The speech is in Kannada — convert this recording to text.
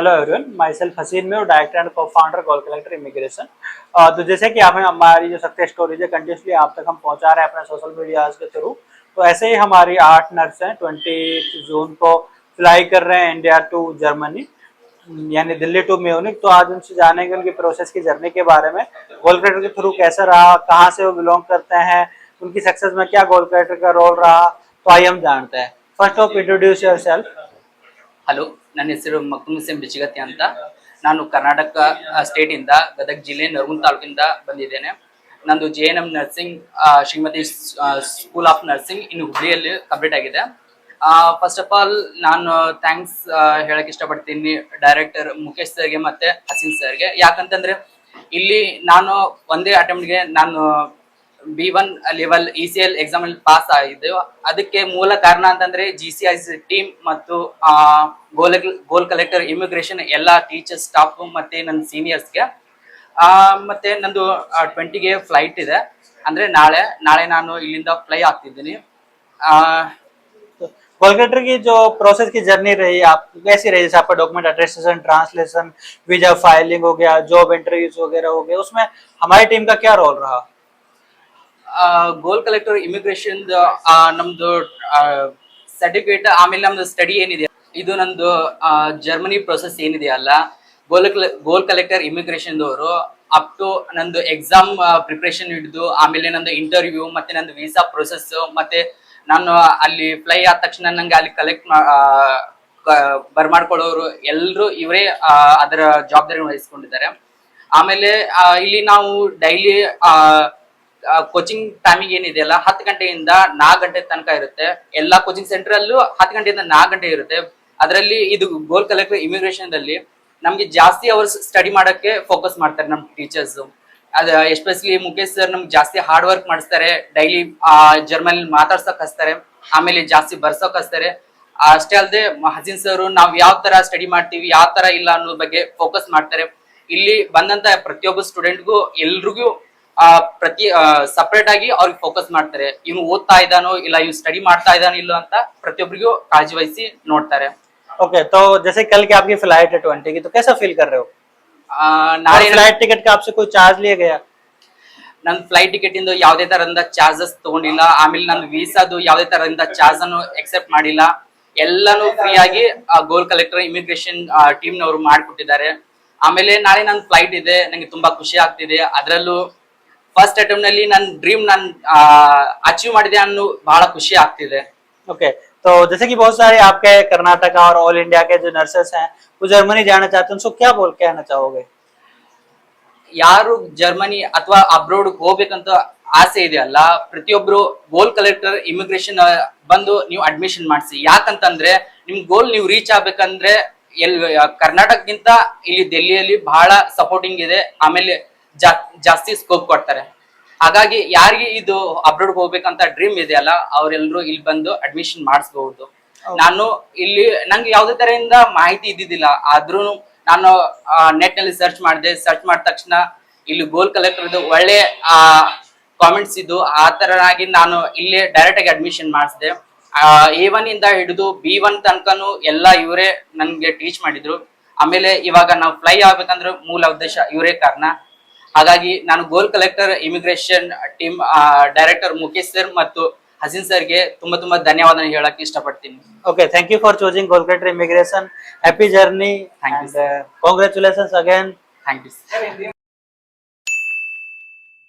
हेलो एवरीवन, माई सेल्फ हसीन में डायरेक्टर एंड को फाउंडर गोल कलेक्टर इमिग्रेशन। तो जैसे कि हमें हमारी जो सक्सेस स्टोरीज है कंटिन्यूसली आप तक हम पहुंचा रहे हैं अपने सोशल मीडियाज के थ्रू। तो ऐसे ही हमारी 8 नर्स हैं 20 जून को फ्लाई कर रहे हैं इंडिया टू जर्मनी, यानी दिल्ली टू म्यूनिक। तो आज उनसे जानेंगे उनकी प्रोसेस की जर्नी के बारे में, गोल कलेक्टर के थ्रू कैसा रहा, कहाँ से वो बिलोंग करते हैं, उनकी सक्सेस में क्या गोल कलेक्टर का रोल रहा। तो आइए हम जानते हैं। First of introduce your self. Hello, ನನ್ನ ಹೆಸರು ಮಕ್ತುಮ್ ಹುಸೇನ್ ಬಿಚಿಗತ್ತಿ ಅಂತ. ನಾನು ಕರ್ನಾಟಕ ಸ್ಟೇಟ್ ಇಂದ ಗದಗ ಜಿಲ್ಲೆ ನರಗುಂದ ತಾಲೂಕಿಂದ ಬಂದಿದ್ದೇನೆ. ನಂದು JNM nursing Shrimati school of nursing ಇನ್ನು ಹುಬ್ಳಿಯಲ್ಲಿ ಕಂಪ್ಲೀಟ್ ಆಗಿದೆ. ಫಸ್ಟ್ ಆಫ್ ಆಲ್ ನಾನು ಥ್ಯಾಂಕ್ಸ್ ಹೇಳಕ್ ಇಷ್ಟಪಡ್ತೀನಿ ಡೈರೆಕ್ಟರ್ ಮುಖೇಶ್ ಸರ್ಗೆ ಮತ್ತೆ ಹಸೀನ್ ಸರ್ಗೆ. ಯಾಕಂತಂದ್ರೆ ಇಲ್ಲಿ ನಾನು ಒಂದೇ ಅಟೆಂಪ್ಟ್ಗೆ ನಾನು B1 ಲೆವೆಲ್ ECL ಎಕ್ಸಾಮ್ ಅಲ್ಲಿ ಪಾಸ್ ಆಗಿದ್ದು. ಅದಕ್ಕೆ ಮೂಲ ಕಾರಣ ಅಂತಂದ್ರೆ GCIS ಟೀಮ್ ಮತ್ತು ಗೋಲ್ ಕಲೆಕ್ಟರ್ ಇಮಿಗ್ರೇಷನ್ ಎಲ್ಲಾ ಟೀಚರ್ಸ್ ಸ್ಟಾಫ್ ಮತ್ತೆ ನನ್ನ ಸೀನಿಯರ್ಸ್ಗೆ. ಮತ್ತೆ ನಂದು 20ಗೆ ಫ್ಲೈಟ್ ಇದೆ, ಅಂದ್ರೆ ನಾಳೆ ನಾನು ಇಲ್ಲಿಂದ ಫ್ಲೈ ಆಗ್ತಿದ್ದೀನಿ. गोल कलेक्टर की जो प्रोसेस की जर्नी रही आप कैसी रही, जैसे आपका document attestation, translation, visa filing हो गया, जॉब इंटरव्यूज वगैरह हो गए, उसमें हमारी टीम का क्या रोल रहा? ಗೋಲ್ ಕಲೆಕ್ಟರ್ ಇಮಿಗ್ರೇಷನ್ ನಮ್ದು ಸರ್ಟಿಫಿಕೇಟ್, ಆಮೇಲೆ ನಮ್ದು ಸ್ಟಡಿ ಏನಿದೆ ಇದು ನಂದು ಜರ್ಮನಿ ಪ್ರೊಸೆಸ್ ಏನಿದೆಯಲ್ಲ, ಗೋಲ್ ಕಲೆಕ್ಟರ್ ಇಮಿಗ್ರೇಷನ್ ದವರು ಅಪ್ ಟು ನಂದು ಎಕ್ಸಾಮ್ ಪ್ರಿಪರೇಷನ್ ಹಿಡಿದು, ಆಮೇಲೆ ನಂದು ಇಂಟರ್ವ್ಯೂ ಮತ್ತೆ ನಂದು ವೀಸಾ ಪ್ರೊಸೆಸ್, ಮತ್ತೆ ನಾನು ಅಲ್ಲಿ ಫ್ಲೈ ಆದ ತಕ್ಷಣ ನಂಗೆ ಅಲ್ಲಿ ಕಲೆಕ್ಟ್ ಬರ್ಮಾಡ್ಕೊಳ್ಳೋರು ಎಲ್ಲರೂ ಇವರೇ ಅದರ ಜವಾಬ್ದಾರಿ ವಹಿಸ್ಕೊಂಡಿದ್ದಾರೆ. ಆಮೇಲೆ ಇಲ್ಲಿ ನಾವು ಡೈಲಿ ಕೋಚಿಂಗ್ ಟೈಮಿಂಗ್ ಏನಿದೆಯಲ್ಲ 10 ಗಂಟೆಯಿಂದ 4 ಗಂಟೆ ತನಕ ಇರುತ್ತೆ. ಎಲ್ಲಾ ಕೋಚಿಂಗ್ ಸೆಂಟರ್ ಅಲ್ಲೂ 10 ಗಂಟೆಯಿಂದ 4 ಗಂಟೆ ಇರುತ್ತೆ. ಅದರಲ್ಲಿ ಇದು ಗೋಲ್ ಕಲೆಕ್ಟರ್ ಇಮಿಗ್ರೇಷನ್ ದಲ್ಲಿ ನಮ್ಗೆ ಜಾಸ್ತಿ ಅವರ್ಸ್ ಸ್ಟಡಿ ಮಾಡಕ್ಕೆ ಫೋಕಸ್ ಮಾಡ್ತಾರೆ ನಮ್ಮ ಟೀಚರ್ಸ್. ಅದ ಎಸ್ಪೆಷಲಿ ಮುಖೇಶ್ ಸರ್ ನಮ್ಗೆ ಜಾಸ್ತಿ ಹಾರ್ಡ್ ವರ್ಕ್ ಮಾಡಿಸ್ತಾರೆ. ಡೈಲಿ ಜರ್ಮನ್ ಮಾತಾಡ್ಸಕ್ ಹಚ್ತಾರೆ, ಆಮೇಲೆ ಜಾಸ್ತಿ ಬರ್ಸಕ್ ಹಚ್ತಾರೆ. ಅಷ್ಟೇ ಅಲ್ಲದೆ ಹಸೀನ್ ಸರ್ ನಾವ್ ಯಾವ ತರ ಸ್ಟಡಿ ಮಾಡ್ತೀವಿ, ಯಾವ ತರ ಇಲ್ಲ ಅನ್ನೋ ಬಗ್ಗೆ ಫೋಕಸ್ ಮಾಡ್ತಾರೆ. ಇಲ್ಲಿ ಬಂದಂತ ಪ್ರತಿಯೊಬ್ಬ ಸ್ಟೂಡೆಂಟ್ಗೂ ಎಲ್ರಿಗೂ ಪ್ರತಿ ಸಪರೇಟ್ ಆಗಿ ಅವ್ರಿಗೆ ಫೋಕಸ್ ಮಾಡ್ತಾರೆ. ಇವ್ನು ಓದ್ತಾ ಇದ್ದಾನೋ ಇಲ್ಲ, ಇವ್ ಸ್ಟಡಿ ಮಾಡ್ತಾ ಇದ್ದಾನೋ ಇಲ್ಲ ಅಂತ ಪ್ರತಿಯೊಬ್ಬರಿಗೂ ಕಾಳಜಿ ವಹಿಸಿ ನೋಡ್ತಾರೆ. ओके, तो जैसे कल की आपकी फ्लाइट है 20 की, तो कैसा फील कर रहे हो? ನಾಳೆ फ्लाइट टिकट का आपसे कोई चार्ज लिया गया? ನನ್ ಫ್ಲೈಟ್ ಟಿಕೆಟ್ ಇಂದ ಯಾವುದೇ ತರದಿಂದ ಚಾರ್ಜಸ್ ತಗೊಂಡಿಲ್ಲ. ಆಮೇಲೆ ನನ್ನ ವೀಸಾದು ಯಾವುದೇ ತರದಿಂದ ಚಾರ್ಜ್ ಅನ್ನು ಎಕ್ಸೆಪ್ಟ್ ಮಾಡಿಲ್ಲ. ಎಲ್ಲಾನು ಫ್ರೀ ಆಗಿ ಗೋಲ್ ಕಲೆಕ್ಟರ್ ಇಮಿಗ್ರೇಷನ್ ಟೀಮ್ ನವರು ಮಾಡಿಕೊಟ್ಟಿದ್ದಾರೆ. ಆಮೇಲೆ ನಾಳೆ ನನ್ನ ಫ್ಲೈಟ್ ಇದೆ, ನಂಗೆ ತುಂಬಾ ಖುಷಿ ಆಗ್ತಿದೆ. ಅದರಲ್ಲೂ ಫಸ್ಟ್ ಅಟೆಂಪ್ಟ್ ನಲ್ಲಿ ನನ್ನ ಡ್ರೀಮ್ ನಾನು ಅಚೀವ್ ಮಾಡಿದೆ ಅನ್ನೋ ಬಹಳ ಖುಷಿ ಆಗ್ತಿದೆ. ओके, तो जैसे कि बहुत सारे आपके कर्नाटक और ऑल इंडिया के जो नर्सेस हैं वो जर्मनी जाना चाहते हैं, उनको क्या बोल कहना चाहोगे? ಯಾರು ಜರ್ಮನಿ ಅಥವಾ ಅಬ್ರೋಡ್ ಹೋಗ್ಬೇಕಂತ ಆಸೆ ಇದೆಯಲ್ಲ, ಪ್ರತಿಯೊಬ್ರು ಗೋಲ್ ಕಲೆಕ್ಟರ್ ಇಮಿಗ್ರೇಷನ್ ಬಂದು ನೀವು ಅಡ್ಮಿಷನ್ ಮಾಡಿಸಿ. ಯಾಕಂತಂದ್ರೆ ನಿಮ್ ಗೋಲ್ ನೀವು ರೀಚ್ ಆಗ್ಬೇಕಂದ್ರೆ ಕರ್ನಾಟಕಕ್ಕಿಂತ ಇಲ್ಲಿ ದೆಹಲಿಯಲ್ಲಿ ಬಹಳ ಸಪೋರ್ಟಿಂಗ್ ಇದೆ. ಆಮೇಲೆ ಜಾಸ್ತಿ ಸ್ಕೋಪ್ ಕೊಡ್ತಾರೆ. ಹಾಗಾಗಿ ಯಾರಿಗೆ ಇದು ಅಬ್ರೋಡ್ ಹೋಗ್ಬೇಕಂತ ಡ್ರೀಮ್ ಇದೆಯಲ್ಲ, ಅವರೆಲ್ಲರೂ ಇಲ್ಲಿ ಬಂದು ಅಡ್ಮಿಷನ್ ಮಾಡಿಸಬಹುದು. ನಾನು ಇಲ್ಲಿ ನಂಗೆ ಯಾವುದೇ ತರದಿಂದ ಮಾಹಿತಿ ಇದ್ದಿದ್ದಿಲ್ಲ, ಆದ್ರೂ ನಾನು ನೆಟ್ ನಲ್ಲಿ ಸರ್ಚ್ ಮಾಡಿದೆ. ಸರ್ಚ್ ಮಾಡಿದ ತಕ್ಷಣ ಇಲ್ಲಿ ಗೋಲ್ ಕಲೆಕ್ಟರ್ ಒಳ್ಳೆ ಕಾಮೆಂಟ್ಸ್ ಇದ್ದು, ಆ ತರನಾಗಿ ನಾನು ಇಲ್ಲೇ ಡೈರೆಕ್ಟ್ ಆಗಿ ಅಡ್ಮಿಷನ್ ಮಾಡಿಸಿದೆ. A1 ಇಂದ ಹಿಡಿದು B1 ತನಕನು ಎಲ್ಲ ಇವರೇ ನನ್ಗೆ ಟೀಚ್ ಮಾಡಿದ್ರು. ಆಮೇಲೆ ಇವಾಗ ನಾವು ಫ್ಲೈ ಆಗ್ಬೇಕಂದ್ರೆ ಮೂಲ ಉದ್ದೇಶ ಇವರೇ ಕಾರಣ. ಹಾಗಾಗಿ ನಾನು goal collector immigration team director Mukesh sir ಮತ್ತು ಹಸೀನ್ ಸರ್ಗೆ ತುಂಬಾ ಧನ್ಯವಾದ ಹೇಳಕ್ ಇಷ್ಟಪಡ್ತೀನಿ. Okay, thank you for choosing Goal Collector Immigration. Happy journey. Thank you, and congratulations again. Thank you.